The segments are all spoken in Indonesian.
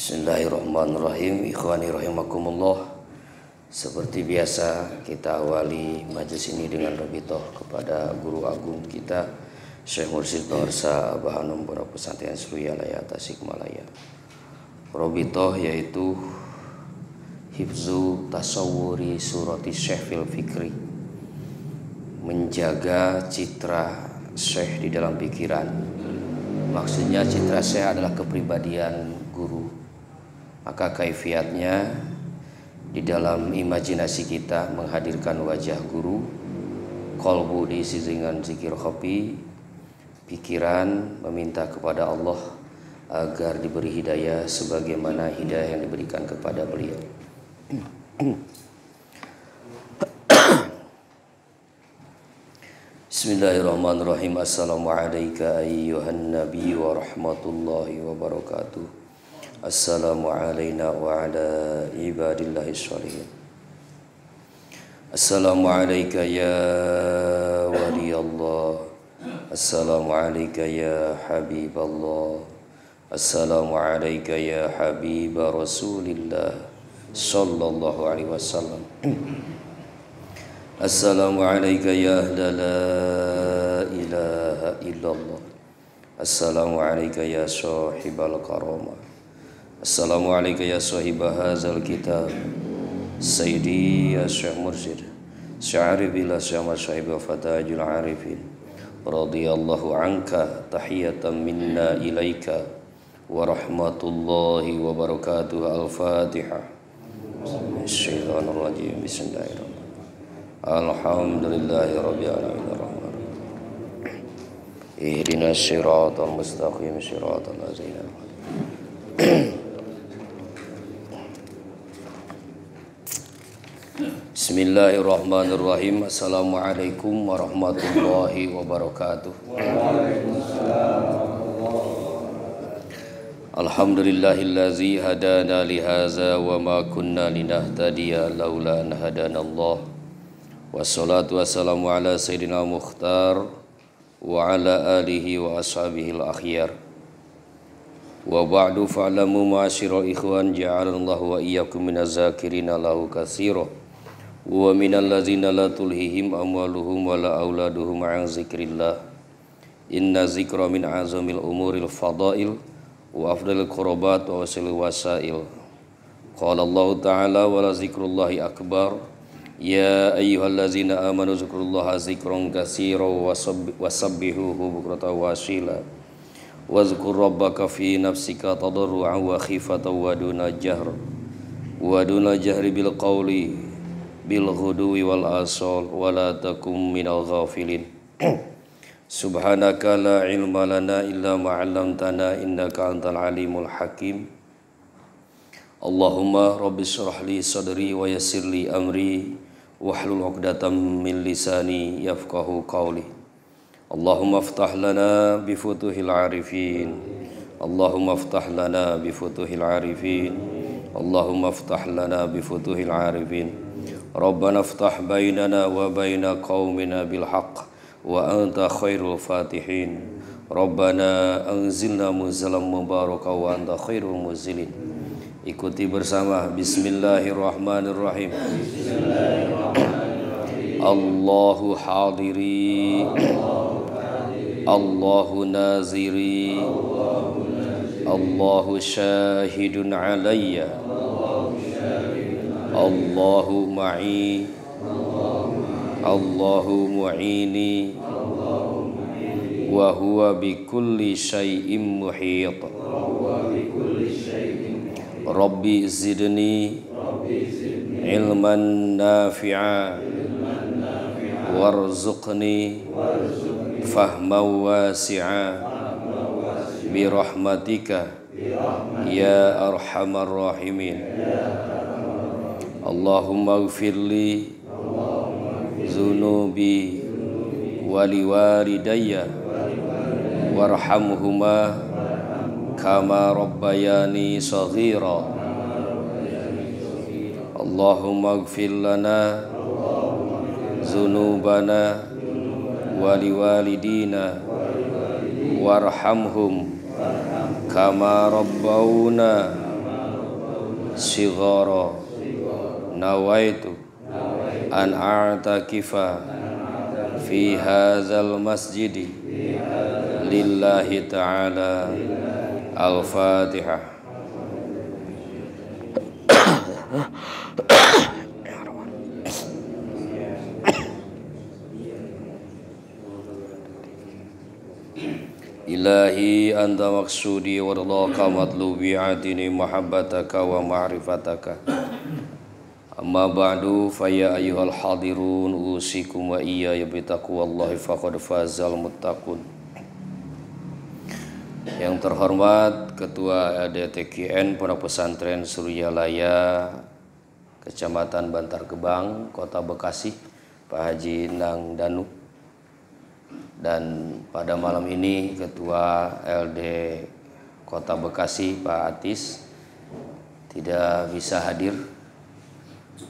Bismillahirrahmanirrahim. Ikhwani rahimakumullah. Seperti biasa kita awali majelis ini dengan robitoh kepada guru agung kita Syekh Mursyid Pengersa Abah Hanum Pondok Pesantren Sriwijaya Tasikmalaya. Robitoh yaitu hifzu tasawwuri surati Syekh fil fikri, menjaga citra Syekh di dalam pikiran. Maksudnya citra Syekh adalah kepribadian guru. Maka kaifiatnya di dalam imajinasi kita menghadirkan wajah guru, qalbu diisi dengan zikir khofi, pikiran meminta kepada Allah agar diberi hidayah sebagaimana hidayah yang diberikan kepada beliau. Bismillahirrahmanirrahim. Assalamualaikum ayyuhan nabi wa rahmatullahi wa barakatuh. Assalamu alayna wa ala ibadillahi sholihin. Assalamu alayka ya waliyallah. Assalamu alayka ya habiballah. Assalamu alayka ya habib rasulillah sallallahu alaihi wasallam. Assalamu alayka ya ahla la ilaha illallah. Assalamu alayka ya sahibal karamah. Assalamu alayka ya sahibah hazal kitab. Sayyidi ya Syekh Mursyid Syarif ila syama syahib wa fatajul arifin, radiyallahu anka tahiyatan minna ilaika wa rahmatullahi wa barakatuh. Al-Fatihah. Bismillahirrahmanirrahim. Bismillahirrahmanirrahim. Alhamdulillahi rabbil alamin. Ihdinas siratal mustaqim siratal ladzina Bismillahirrahmanirrahim. Assalamualaikum warahmatullahi wabarakatuh. Alhamdulillahillazi hadana lihaza wa ma kunna linahtadiya laula an hadanallah. Wassalatu wassalamu ala sayyidina Mukhtar wa ala alihi wa ashabihil akhyar. Wa ba'du fa'lamu ma'asyiral ikhwan ja'alallahu wa iyyakum minaz zakirina lahu katsira wa minal ladzina la tulhihim amwaluhum wala auladuhum an zikrillah. Inna zikra min azamil umuril fadail wa afdalil qurbat wa wasilil wasail. Qala Allah ta'ala wa la zikrullahi akbar. Ya ayyuhallazina amanu zikrullaha zikran katsiran wa sabbihuhu bukratan wa asila. Wazkur rabbaka fi nafsika tadarru'an wa khifatan wa duna jahri bil qawli bil ghuduwi wal asal wa la takum minal ghafilin. Subhanaka la ilma lana illa ma 'allamtana innaka antal alimul hakim. Allahumma rabbi shrah li sadri wa yassir li amri wahlul 'uqdatam min lisani yafqahu qawli. Allahumma aftah lana bi futuhil arifin. Allahumma aftah lana bi futuhil arifin. Allahumma aftah lana bi futuhil arifin. Rabbana aftah bainana wa baina qaumina bil haqq wa anta khairul fatihin. Rabbana anzilna munzalan mubaraka wa anta khairul munzilin. Ikuti bersama. Bismillahirrahmanirrahim. Allahu hadiri, Allahu naziri, Allahu syahidun alayya, Allahu ma'i, Allahu mu'ini, wa huwa bi kulli syai'in muhit. Rabbi zidni ilman nafi'a warzuqni fahman wasi'a birahmatika ya arhamar rahimin. Allahumma ighfirli zunubi wali walidayya warhamhuma kama rabbayani saghira. Allahumma ighfir lana zunubana wali walidina warhamhum kama rabbawna sighara nawaitu an a'takifa fi hadzal masjidi lillahi ta'ala. Al-Fatihah. Ilahi anta maksudi wa ridhaka matlubi atini mahabbataka wa ma'rifataka. Amma ba'du fa ya ayyuhal hadirun usikum wa iyaya bi taqwallahi faqad fazal muttaqun. Yang terhormat Ketua LDTKN Pondok Pesantren Suryalaya Kecamatan Bantar Gebang, Kota Bekasi, Pak Haji Nang Danu. Dan pada malam ini Ketua LD Kota Bekasi Pak Atis tidak bisa hadir.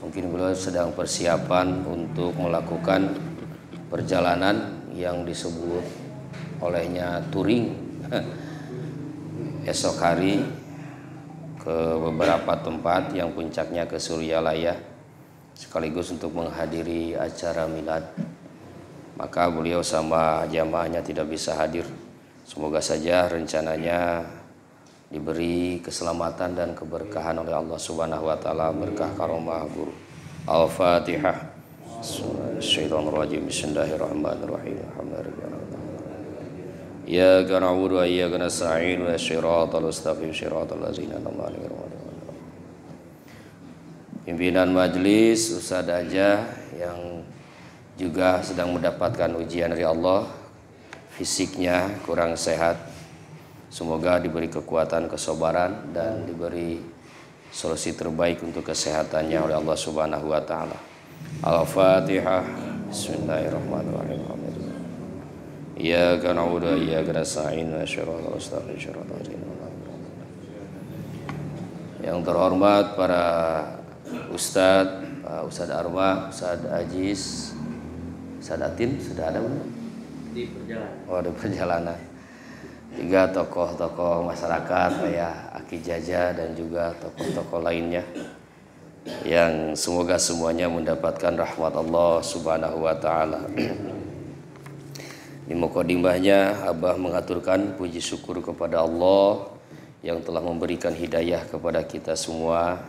Mungkin beliau sedang persiapan untuk melakukan perjalanan yang disebut olehnya touring esok hari ke beberapa tempat yang puncaknya ke Suryalaya sekaligus untuk menghadiri acara milad. Maka beliau sama jamaahnya tidak bisa hadir. Semoga saja rencananya diberi keselamatan dan keberkahan oleh Allah Subhanahu wa taala, berkah karomah guru. Al-Fatihah. Syaitanir Bismillahirrahmanirrahim. Ya na'budu wa iyyaka nasta'in wa shiratal mustaqim shiratal ladzina an'amta 'alaihim. Pimpinan majelis, Ustaz Aja yang juga sedang mendapatkan ujian dari Allah, fisiknya kurang sehat. Semoga diberi kekuatan, kesabaran dan diberi solusi terbaik untuk kesehatannya oleh Allah Subhanahu wa taala. Al-Fatihah. Bismillahirrahmanirrahim. Iyyaka na'budu wa iyyaka nasta'in ihdinas siratal mustaqim. Yang terhormat para ustadz, Pak Ustadz Arma, Ustadz Aziz, Ustadz Atin sudah ada belum? Di perjalanan. Oh, di perjalanan. 3 tokoh-tokoh masyarakat kayak Aki Jaja dan juga tokoh-tokoh lainnya yang semoga semuanya mendapatkan rahmat Allah Subhanahu wa taala. Di mukadimahnya Abah mengaturkan puji syukur kepada Allah yang telah memberikan hidayah kepada kita semua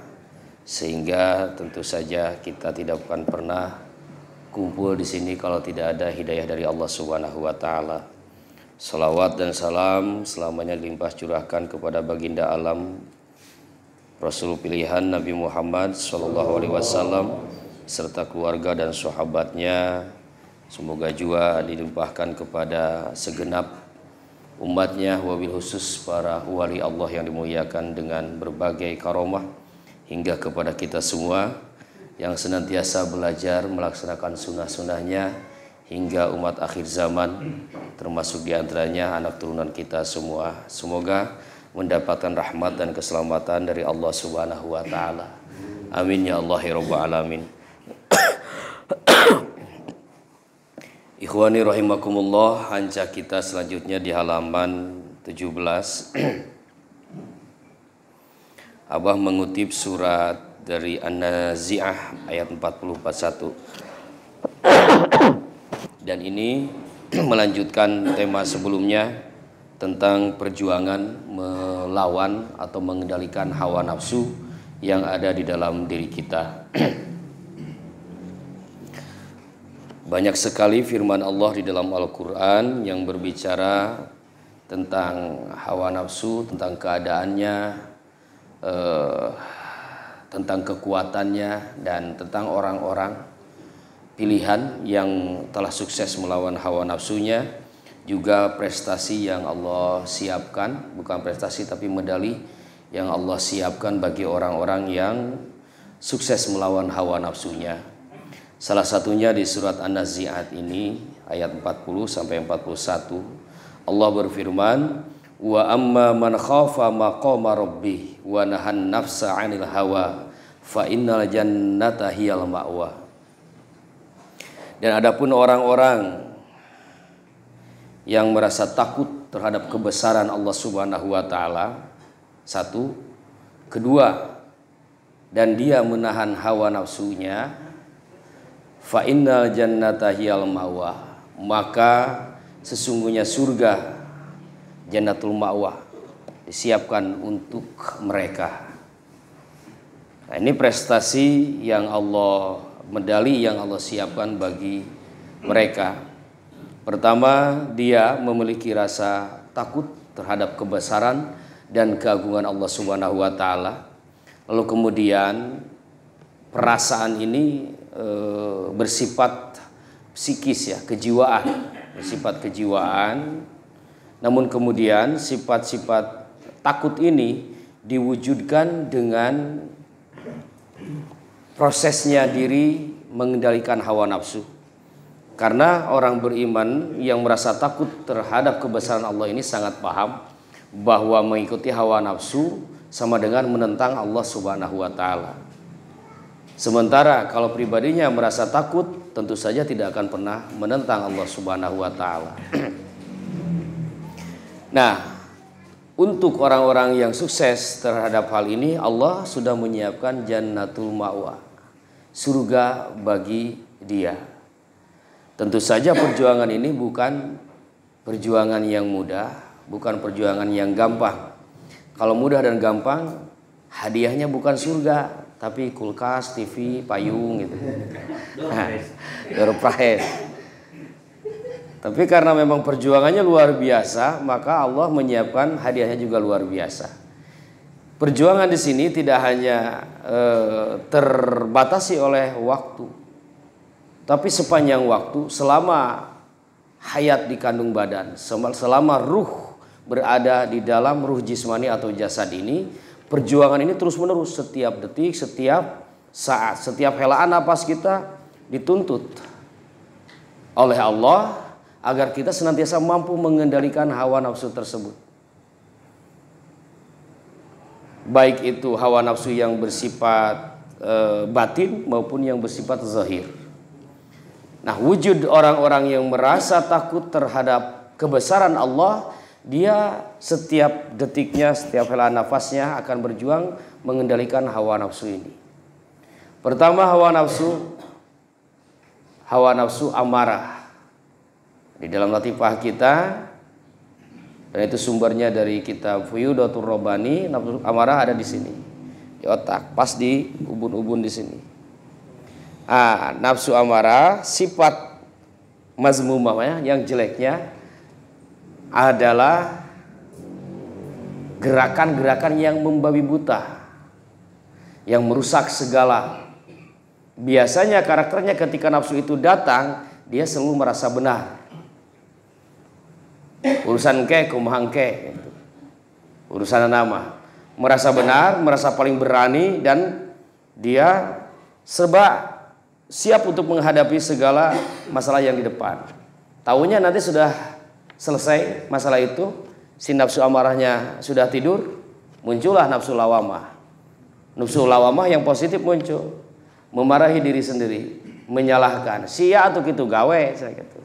sehingga tentu saja kita tidak akan pernah kumpul di sini kalau tidak ada hidayah dari Allah Subhanahu wa taala. Salawat dan salam selamanya limpah curahkan kepada baginda alam Rasul pilihan Nabi Muhammad sallallahu alaihi wasallam serta keluarga dan sahabatnya. Semoga juga dilimpahkan kepada segenap umatnya, wabil khusus para wali Allah yang dimuliakan dengan berbagai karomah, hingga kepada kita semua yang senantiasa belajar melaksanakan sunnah-sunnahnya hingga umat akhir zaman, termasuk diantaranya anak turunan kita semua. Semoga mendapatkan rahmat dan keselamatan dari Allah Subhanahu wa taala. Amin ya Allah ya rabbal alamin. Ikhwani rahimakumullah, hancak kita selanjutnya di halaman 17. Abah mengutip surat dari An-Nazi'ah ayat 40-41. Dan ini melanjutkan tema sebelumnya tentang perjuangan melawan atau mengendalikan hawa nafsu yang ada di dalam diri kita. Banyak sekali firman Allah di dalam Al-Quran yang berbicara tentang hawa nafsu, tentang keadaannya, tentang kekuatannya, dan tentang orang-orang pilihan yang telah sukses melawan hawa nafsunya, juga prestasi yang Allah siapkan, bukan prestasi tapi medali yang Allah siapkan bagi orang-orang yang sukses melawan hawa nafsunya. Salah satunya di surat An-Nazi'at ini ayat 40 sampai 41. Allah berfirman, "Wa amma man khafa maqama rabbih wa nahan nafsa 'anil hawa fa innal jannata hiyal ma'wa." Dan adapun orang-orang yang merasa takut terhadap kebesaran Allah Subhanahu wa taala, satu, kedua, dan dia menahan hawa nafsunya, fa innal jannata hiyal ma'wa, maka sesungguhnya surga, jannatul ma'wa, disiapkan untuk mereka. Nah, ini prestasi yang Allah, medali yang Allah siapkan bagi mereka. Pertama, dia memiliki rasa takut terhadap kebesaran dan keagungan Allah Subhanahu wa taala. Lalu kemudian perasaan ini bersifat psikis ya, kejiwaan, bersifat kejiwaan. Namun kemudian sifat-sifat takut ini diwujudkan dengan prosesnya diri mengendalikan hawa nafsu. Karena orang beriman yang merasa takut terhadap kebesaran Allah ini sangat paham bahwa mengikuti hawa nafsu sama dengan menentang Allah Subhanahu wa taala. Sementara kalau pribadinya merasa takut, tentu saja tidak akan pernah menentang Allah Subhanahu wa taala. Nah, untuk orang-orang yang sukses terhadap hal ini, Allah sudah menyiapkan jannatul ma'wa, surga bagi dia. Tentu saja perjuangan ini bukan perjuangan yang mudah, bukan perjuangan yang gampang. Kalau mudah dan gampang, hadiahnya bukan surga, tapi kulkas, TV, payung gitu. Door prize. Tapi karena memang perjuangannya luar biasa, maka Allah menyiapkan hadiahnya juga luar biasa. Perjuangan di sini tidak hanya terbatasi oleh waktu, tapi sepanjang waktu, selama hayat di kandung badan, selama ruh berada di dalam ruh jismani atau jasad ini, perjuangan ini terus menerus, setiap detik, setiap saat, setiap helaan napas kita dituntut oleh Allah agar kita senantiasa mampu mengendalikan hawa nafsu tersebut. Baik itu hawa nafsu yang bersifat batin maupun yang bersifat zahir. Nah, wujud orang-orang yang merasa takut terhadap kebesaran Allah, dia setiap detiknya, setiap helaan nafasnya akan berjuang mengendalikan hawa nafsu ini. Pertama, hawa nafsu amarah. Di dalam latifah kita, dan itu sumbernya dari kitab Fuyudatur Rabbani, nafsu amarah ada di sini, di otak, pas di ubun-ubun di sini. Nafsu amarah, sifat mazmumah ya, yang jeleknya adalah gerakan-gerakan yang membabi buta, yang merusak segala. Biasanya karakternya ketika nafsu itu datang, dia selalu merasa benar. Urusan ke kumahang ke gitu. Urusan nama, merasa benar, merasa paling berani, dan dia serba siap untuk menghadapi segala masalah yang di depan. Taunya nanti sudah selesai masalah itu, si nafsu amarahnya sudah tidur, muncullah nafsu lawamah. Nafsu lawamah yang positif muncul, memarahi diri sendiri, menyalahkan, sia atau gitu gawe, gitu.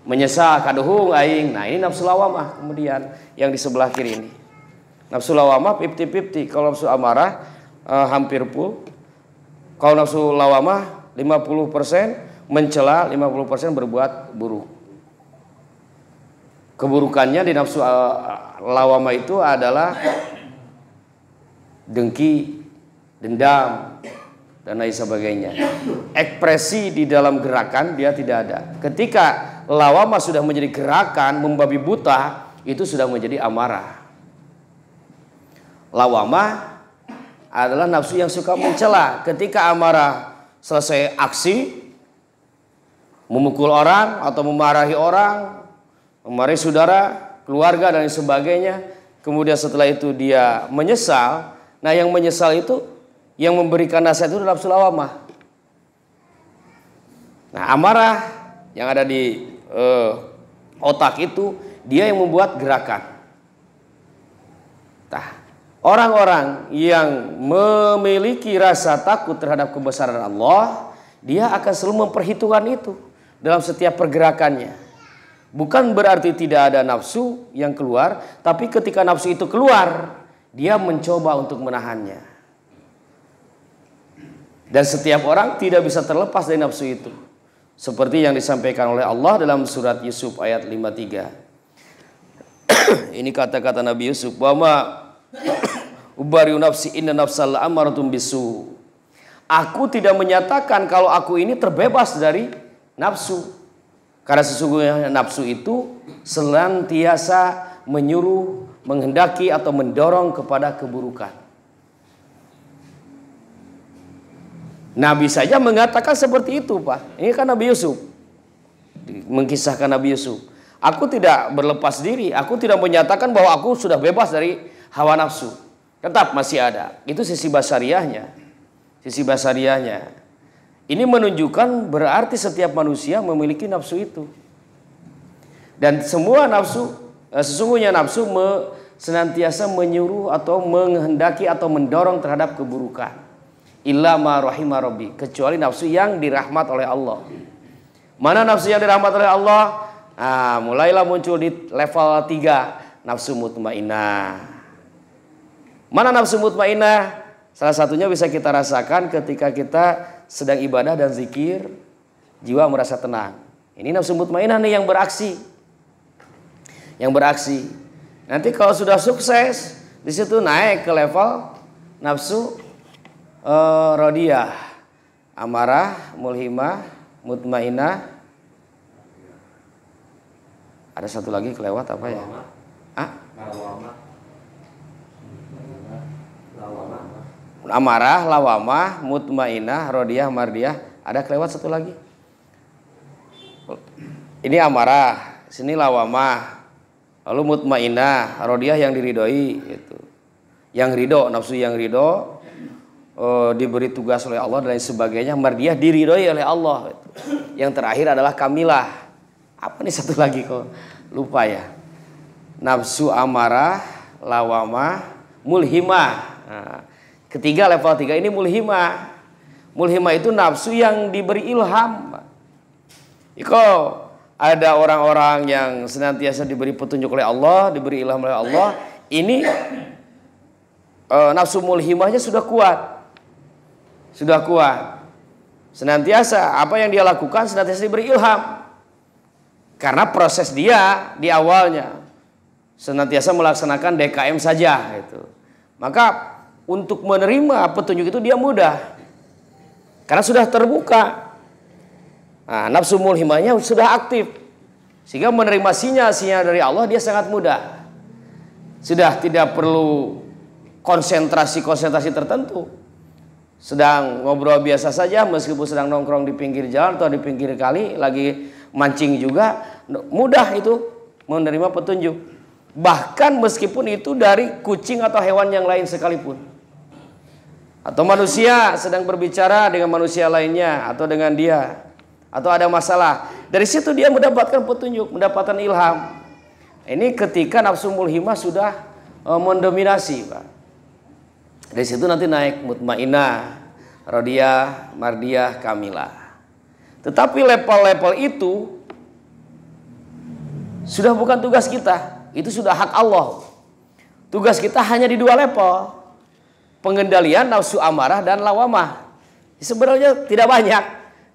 Menyesal kaduhung aing. Nah, ini nafsu lawamah. Kemudian yang di sebelah kiri ini, nafsu lawamah 50-50. Kalau nafsu amarah hampir full. Kalau nafsu lawamah 50% mencela, 50% berbuat buruk. Keburukannya di nafsu lawamah itu adalah dengki, dendam, dan lain sebagainya. Ekspresi di dalam gerakan dia tidak ada. Ketika lawamah sudah menjadi gerakan membabi buta, itu sudah menjadi amarah. Lawamah adalah nafsu yang suka mencela. Ketika amarah selesai aksi, memukul orang atau memarahi orang, memarahi saudara, keluarga, dan sebagainya. Kemudian setelah itu dia menyesal. Nah, yang menyesal itu, yang memberikan nasihat itu nafsu lawamah. Nah, amarah yang ada di otak itu, dia yang membuat gerakan. Nah, orang-orang yang memiliki rasa takut terhadap kebesaran Allah, dia akan selalu memperhitungkan itu dalam setiap pergerakannya. Bukan berarti tidak ada nafsu yang keluar, tapi ketika nafsu itu keluar, dia mencoba untuk menahannya. Dan setiap orang tidak bisa terlepas dari nafsu itu. Seperti yang disampaikan oleh Allah dalam surat Yusuf ayat 53. Ini kata-kata Nabi Yusuf, "Wa ma ubari'u nafsi inna nafsal la'amaratun bisu." Aku tidak menyatakan kalau aku ini terbebas dari nafsu. Karena sesungguhnya nafsu itu senantiasa menyuruh, menghendaki atau mendorong kepada keburukan. Nabi saja mengatakan seperti itu, Pak. Ini kan Nabi Yusuf. Mengkisahkan Nabi Yusuf. Aku tidak berlepas diri. Aku tidak menyatakan bahwa aku sudah bebas dari hawa nafsu. Tetap masih ada. Itu sisi basariahnya. Sisi basariahnya. Ini menunjukkan berarti setiap manusia memiliki nafsu itu. Dan semua nafsu, sesungguhnya nafsu senantiasa menyuruh atau menghendaki atau mendorong terhadap keburukan. Illa ma rahimah rabbi, kecuali nafsu yang dirahmat oleh Allah. Mana nafsu yang dirahmat oleh Allah? Nah, mulailah muncul di level 3, nafsu mutmainnah. Mana nafsu mutmainnah? Salah satunya bisa kita rasakan ketika kita sedang ibadah dan zikir, jiwa merasa tenang. Ini nafsu mutmainnah nih yang beraksi. Yang beraksi. Nanti kalau sudah sukses, di situ naik ke level nafsu rodiyah, amarah, mulhimah, mutmainnah. Ada satu lagi kelewat apa ya? Amarah, lawamah, mutmainnah, rodiyah, mardiyah. Ada kelewat satu lagi. Ini amarah, sini lawamah. Lalu mutmainnah, rodiyah yang diridhoi gitu. Yang ridho, nafsu yang ridho, diberi tugas oleh Allah dan lain sebagainya. Mardiyah diridhoi oleh Allah. Yang terakhir adalah kamilah. Apa nih satu lagi kok lupa ya? Nafsu amarah, lawamah, mulhimah. Nah, ketiga level 3 ini mulhimah. Mulhimah itu nafsu yang diberi ilham. Iko ada orang-orang yang senantiasa diberi petunjuk oleh Allah, diberi ilham oleh Allah. Ini nafsu mulhimahnya sudah kuat. Sudah kuat. Senantiasa apa yang dia lakukan senantiasa diberi ilham. Karena proses dia di awalnya senantiasa melaksanakan DKM saja gitu. Maka untuk menerima petunjuk itu dia mudah. Karena sudah terbuka. Nah, nafsu mulhimahnya sudah aktif. Sehingga menerima sinyal-sinyal dari Allah dia sangat mudah. Sudah tidak perlu konsentrasi tertentu. Sedang ngobrol biasa saja, meskipun sedang nongkrong di pinggir jalan atau di pinggir kali, lagi mancing juga, mudah itu menerima petunjuk. Bahkan meskipun itu dari kucing atau hewan yang lain sekalipun. Atau manusia sedang berbicara dengan manusia lainnya, atau dengan dia, atau ada masalah. Dari situ dia mendapatkan petunjuk, mendapatkan ilham. Ini ketika nafsu mulhimah sudah mendominasi, Pak. Dari situ nanti naik mutmainnah, rodiyah, mardiyah, kamilah. Tetapi level-level itu sudah bukan tugas kita. Itu sudah hak Allah. Tugas kita hanya di 2 level. Pengendalian nafsu amarah dan lawamah. Sebenarnya tidak banyak.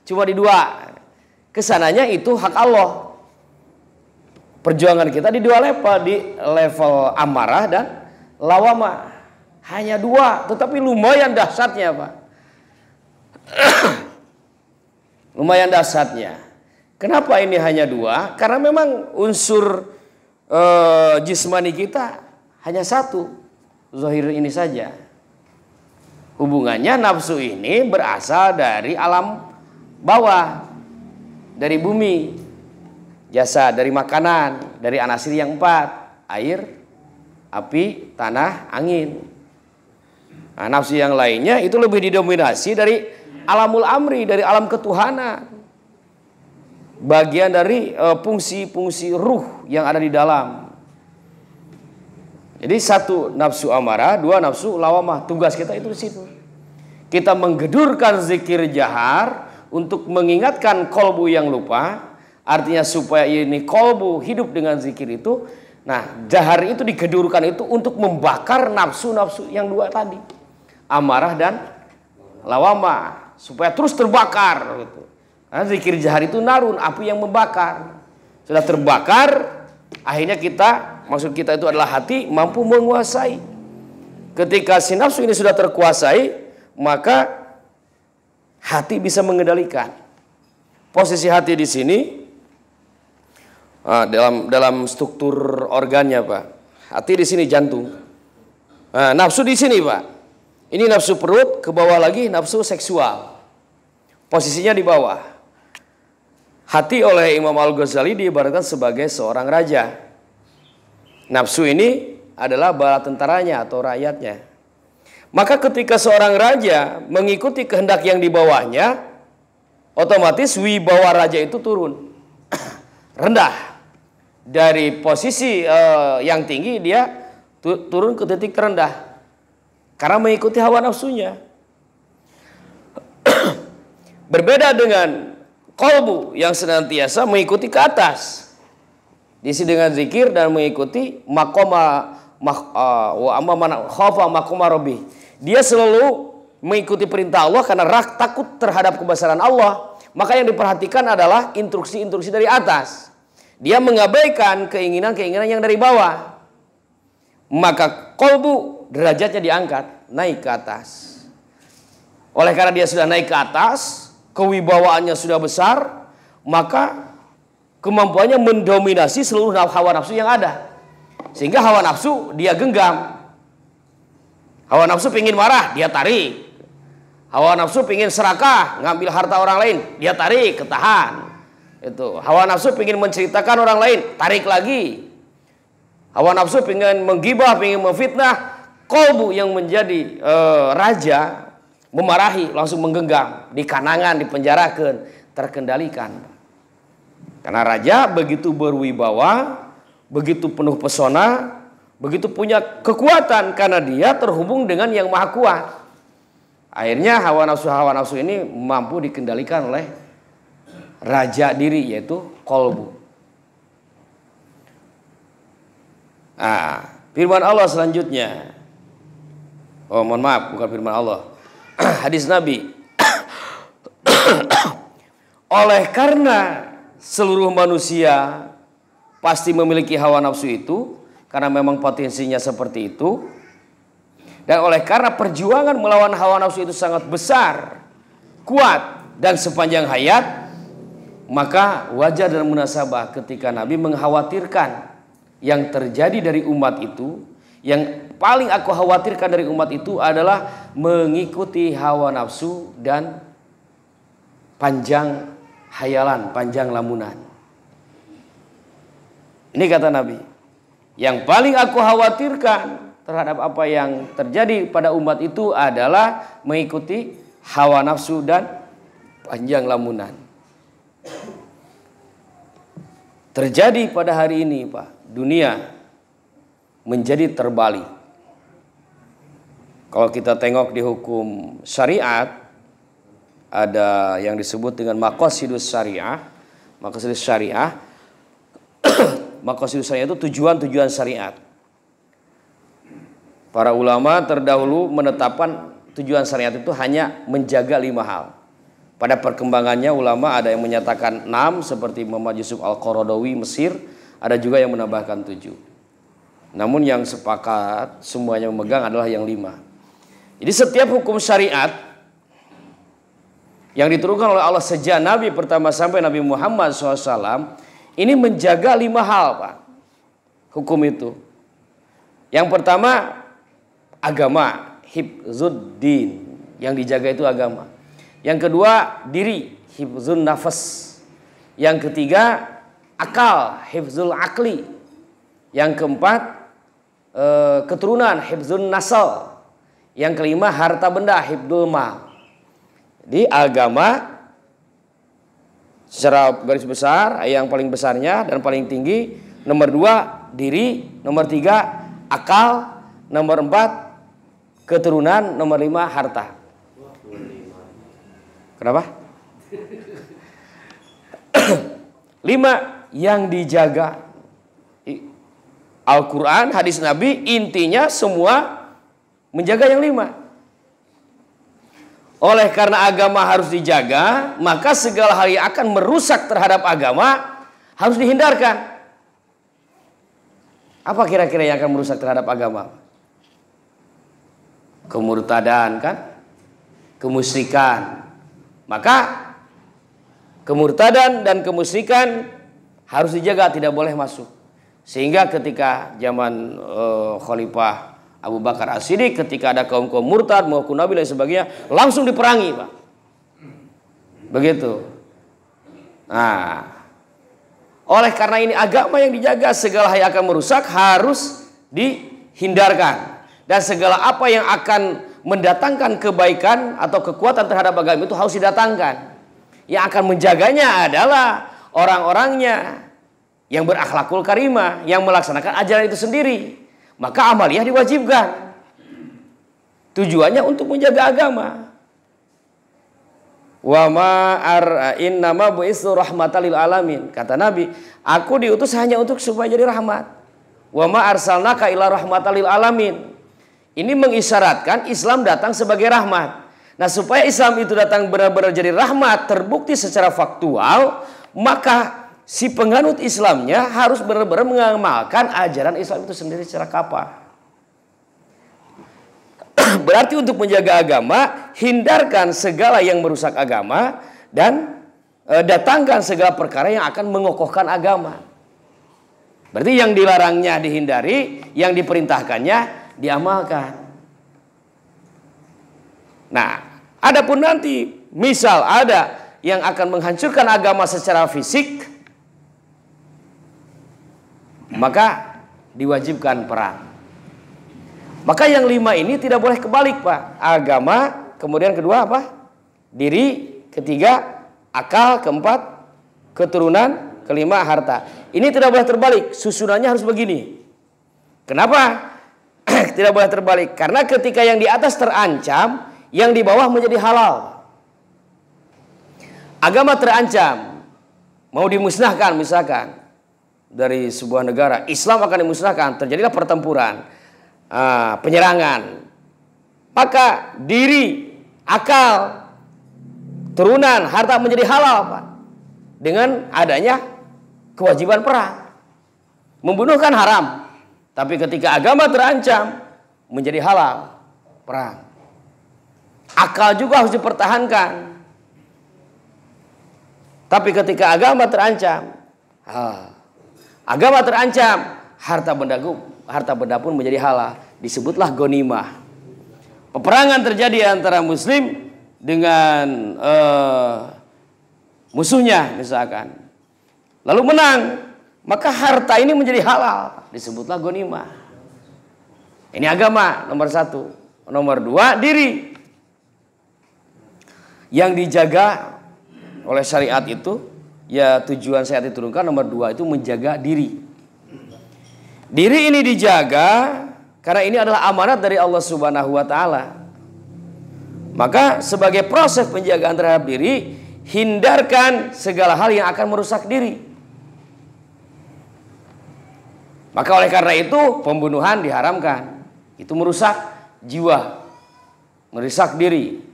Cuma di 2. Kesananya itu hak Allah. Perjuangan kita di 2 level. Di level amarah dan lawamah. Hanya 2, tetapi lumayan dahsyatnya, Pak. Lumayan dahsyatnya. Kenapa ini hanya 2? Karena memang unsur jismani kita hanya 1. Zahir ini saja. Hubungannya nafsu ini berasal dari alam bawah. Dari bumi. Jasa, dari makanan. Dari anasir yang 4. Air, api, tanah, angin. Nah, nafsu yang lainnya itu lebih didominasi dari alamul amri, dari alam ketuhanan. Bagian dari fungsi-fungsi ruh yang ada di dalam. Jadi 1 nafsu amarah, 2 nafsu lawamah. Tugas kita itu di situ. Kita menggedurkan zikir jahar untuk mengingatkan kolbu yang lupa. Artinya supaya ini kolbu hidup dengan zikir itu. Nah, jahar itu digedurkan itu untuk membakar nafsu-nafsu yang 2 tadi. Amarah dan lawamah. supaya terus terbakar gitu. Nah, zikir jahar itu narun, api yang membakar. Sudah terbakar, akhirnya maksud kita itu adalah hati mampu menguasai. Ketika si nafsu ini sudah terkuasai, maka hati bisa mengendalikan. Posisi hati di sini dalam struktur organnya, Pak. Hati di sini jantung. Nafsu di sini, Pak. Ini nafsu perut, ke bawah lagi nafsu seksual. Posisinya di bawah. Hati oleh Imam Al-Ghazali diibaratkan sebagai seorang raja. Nafsu ini adalah bala tentaranya atau rakyatnya. Maka ketika seorang raja mengikuti kehendak yang di bawahnya, otomatis wibawa raja itu turun. Rendah. Dari posisi yang tinggi dia turun ke titik terendah. Karena mengikuti hawa nafsunya. Berbeda dengan qalbu yang senantiasa mengikuti ke atas, diisi dengan zikir dan mengikuti khafa maqama rabbi. Dia selalu mengikuti perintah Allah karena takut terhadap kebesaran Allah. Maka yang diperhatikan adalah instruksi-instruksi dari atas. Dia mengabaikan keinginan-keinginan yang dari bawah. Maka qalbu derajatnya diangkat, naik ke atas. Oleh karena dia sudah naik ke atas, kewibawaannya sudah besar, maka kemampuannya mendominasi seluruh hawa nafsu yang ada. Sehingga hawa nafsu dia genggam. Hawa nafsu pingin marah, dia tarik. Hawa nafsu pingin serakah, ngambil harta orang lain, dia tarik, ketahan. Itu. Hawa nafsu pingin menceritakan orang lain, tarik lagi. Hawa nafsu pingin menggibah, pingin memfitnah. Qalbu yang menjadi raja memarahi, langsung menggenggam, dikanangan, dipenjarakan, terkendalikan. Karena raja begitu berwibawa, begitu penuh pesona, begitu punya kekuatan karena dia terhubung dengan yang maha kuat. Akhirnya hawa nafsu ini mampu dikendalikan oleh raja diri, yaitu qalbu. Firman Allah selanjutnya. Oh, mohon maaf, bukan firman Allah. Hadis Nabi. Oleh karena seluruh manusia pasti memiliki hawa nafsu itu, karena memang potensinya seperti itu. Dan oleh karena perjuangan melawan hawa nafsu itu sangat besar, kuat, dan sepanjang hayat, maka wajar dan munasabah ketika Nabi mengkhawatirkan yang terjadi dari umat itu. Yang paling aku khawatirkan dari umat itu adalah mengikuti hawa nafsu dan panjang hayalan, panjang lamunan. Ini kata Nabi. Yang paling aku khawatirkan terhadap apa yang terjadi pada umat itu adalah mengikuti hawa nafsu dan panjang lamunan. Terjadi pada hari ini, Pak, dunia menjadi terbalik. Kalau kita tengok di hukum syariat, ada yang disebut dengan maqasidus syariah. Maqasidus syariah, maqasidus syariah itu tujuan-tujuan syariat. Para ulama terdahulu menetapkan tujuan syariat itu hanya menjaga 5 hal. Pada perkembangannya ulama ada yang menyatakan 6 seperti Muhammad Yusuf Al-Qaradawi Mesir, ada juga yang menambahkan 7. Namun yang sepakat semuanya memegang adalah yang 5. Jadi setiap hukum syariat yang diturunkan oleh Allah sejak Nabi pertama sampai Nabi Muhammad SAW ini menjaga 5 hal, Pak. Hukum itu. Yang pertama agama, hifzuddin, yang dijaga itu agama. Yang kedua diri, hifzun nafas. Yang ketiga akal, hifzul akli. Yang keempat keturunan, hifzun nasal. Yang kelima harta benda, hifdul mal. Jadi agama secara garis besar yang paling besarnya dan paling tinggi. Nomor 2 diri. Nomor 3 akal. Nomor 4 keturunan. Nomor 5 harta. Kenapa? 5 yang dijaga. Al-Quran, hadis Nabi, intinya semua menjaga yang 5. Oleh karena agama harus dijaga, maka segala hal yang akan merusak terhadap agama harus dihindarkan. Apa kira-kira yang akan merusak terhadap agama? Kemurtadan kan? Kemusyrikan. Maka kemurtadan dan kemusyrikan harus dijaga, tidak boleh masuk. Sehingga ketika zaman Khalifah Abu Bakar As-Siddiq, ketika ada kaum-kaum murtad, mengaku Nabi dan sebagainya, langsung diperangi, Pak. Begitu. Nah, oleh karena ini agama yang dijaga, segala hal yang akan merusak harus dihindarkan. Dan segala apa yang akan mendatangkan kebaikan atau kekuatan terhadap agama itu harus didatangkan. Yang akan menjaganya adalah orang-orangnya yang berakhlakul karimah, yang melaksanakan ajaran itu sendiri. Maka amaliyah diwajibkan. Tujuannya untuk menjaga agama. Wa ma innama bu'itsu rahmatan lil alamin. Kata Nabi, aku diutus hanya untuk supaya jadi rahmat. Wa ma arsalnaka illa rahmatan lil alamin. Ini mengisyaratkan Islam datang sebagai rahmat. Nah, supaya Islam itu datang benar-benar jadi rahmat, terbukti secara faktual, maka si penganut Islamnya harus benar-benar mengamalkan ajaran Islam itu sendiri secara kapal. Berarti untuk menjaga agama, hindarkan segala yang merusak agama dan datangkan segala perkara yang akan mengokohkan agama. Berarti yang dilarangnya dihindari, yang diperintahkannya diamalkan. Nah, adapun nanti misal ada yang akan menghancurkan agama secara fisik, maka diwajibkan perang. Maka yang 5 ini tidak boleh kebalik, Pak. Agama, kemudian kedua apa? Diri, ketiga akal, keempat keturunan, kelima harta. Ini tidak boleh terbalik, susunannya harus begini. Kenapa? Tidak boleh terbalik, karena ketika yang di atas terancam, yang di bawah menjadi halal. Agama terancam, mau dimusnahkan misalkan dari sebuah negara, Islam akan dimusnahkan, terjadilah pertempuran, penyerangan. Maka diri, akal, turunan, harta menjadi halal, Pak. Dengan adanya kewajiban perang. Membunuh kan haram, tapi ketika agama terancam menjadi halal, perang. Akal juga harus dipertahankan. Tapi ketika agama terancam, harta benda pun menjadi halal. Disebutlah ghanimah. Peperangan terjadi antara muslim dengan musuhnya misalkan. Lalu menang, maka harta ini menjadi halal. Disebutlah ghanimah. Ini agama nomor 1. Nomor 2, diri. Yang dijaga oleh syariat itu, ya tujuan syariat diturunkan nomor 2 itu menjaga diri. Diri ini dijaga karena ini adalah amanat dari Allah Subhanahu wa taala. Maka sebagai proses penjagaan terhadap diri, hindarkan segala hal yang akan merusak diri. Maka oleh karena itu pembunuhan diharamkan. Itu merusak jiwa, merusak diri.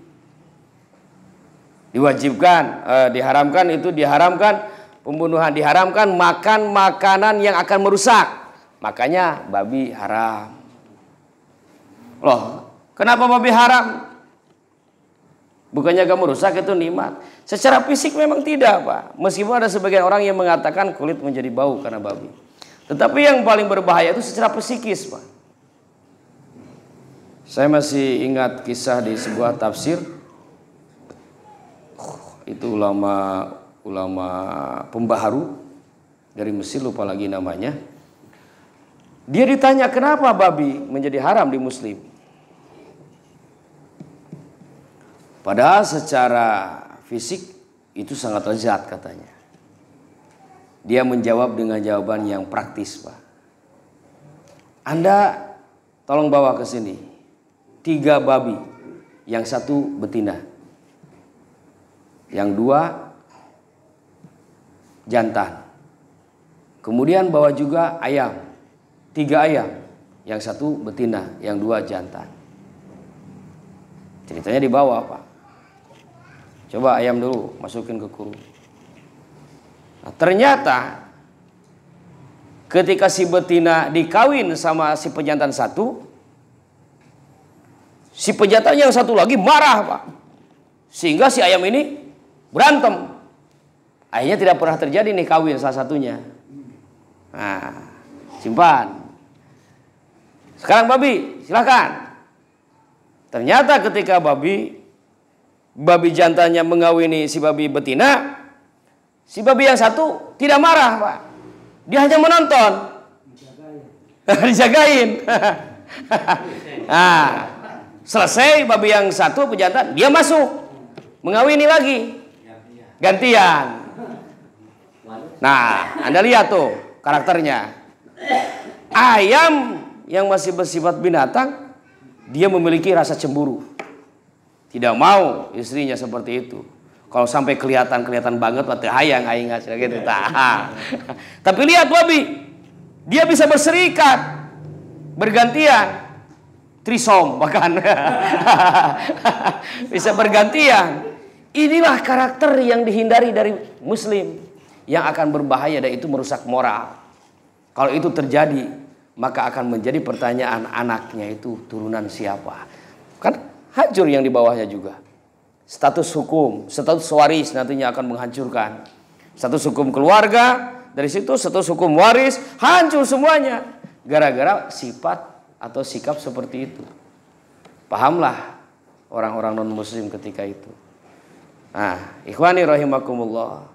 Diwajibkan, diharamkan pembunuhan, diharamkan makan makanan yang akan merusak. Makanya babi haram. Loh, kenapa babi haram? Bukannya gak merusak, itu nikmat. Secara fisik memang tidak, Pak. Meskipun ada sebagian orang yang mengatakan kulit menjadi bau karena babi. Tetapi yang paling berbahaya itu secara psikis, Pak. Saya masih ingat kisah di sebuah tafsir. Itu ulama pembaharu dari Mesir, lupa lagi namanya. Dia ditanya kenapa babi menjadi haram di muslim. Padahal secara fisik itu sangat lezat katanya. Dia menjawab dengan jawaban yang praktis, Pak. Anda tolong bawa ke sini 3 babi, yang 1 betina, yang 2 jantan. Kemudian bawa juga ayam, 3 ayam, yang 1 betina, yang 2 jantan. Ceritanya dibawa, Pak. Coba ayam dulu masukin ke kurung. Nah, ternyata ketika si betina dikawin sama si pejantan satu, si pejantan yang satu lagi marah, Pak. Sehingga si ayam ini berantem. Akhirnya tidak pernah terjadi nih kawin salah satunya. Nah, simpan. Sekarang babi, silakan. Ternyata ketika babi jantannya mengawini si babi betina, si babi yang satu tidak marah, Pak. Dia hanya menonton. Dijagain. Nah, selesai babi yang satu pejantan, dia masuk mengawini lagi. Gantian. Nah, Anda lihat tuh karakternya. Ayam yang masih bersifat binatang, dia memiliki rasa cemburu. Tidak mau istrinya seperti itu. Kalau sampai kelihatan banget, mati hayang aing gitu. Tapi lihat babi, dia bisa berserikat, bergantian, trisom bahkan, bisa bergantian. Inilah karakter yang dihindari dari Muslim, yang akan berbahaya dan itu merusak moral. Kalau itu terjadi, maka akan menjadi pertanyaan anaknya itu turunan siapa? Kan hancur yang di bawahnya juga. Status hukum, status waris nantinya akan menghancurkan. Status hukum keluarga, dari situ status hukum waris, hancur semuanya. Gara-gara sifat atau sikap seperti itu. Pahamlah orang-orang non muslim ketika itu. Nah, ikhwani rahimakumullah.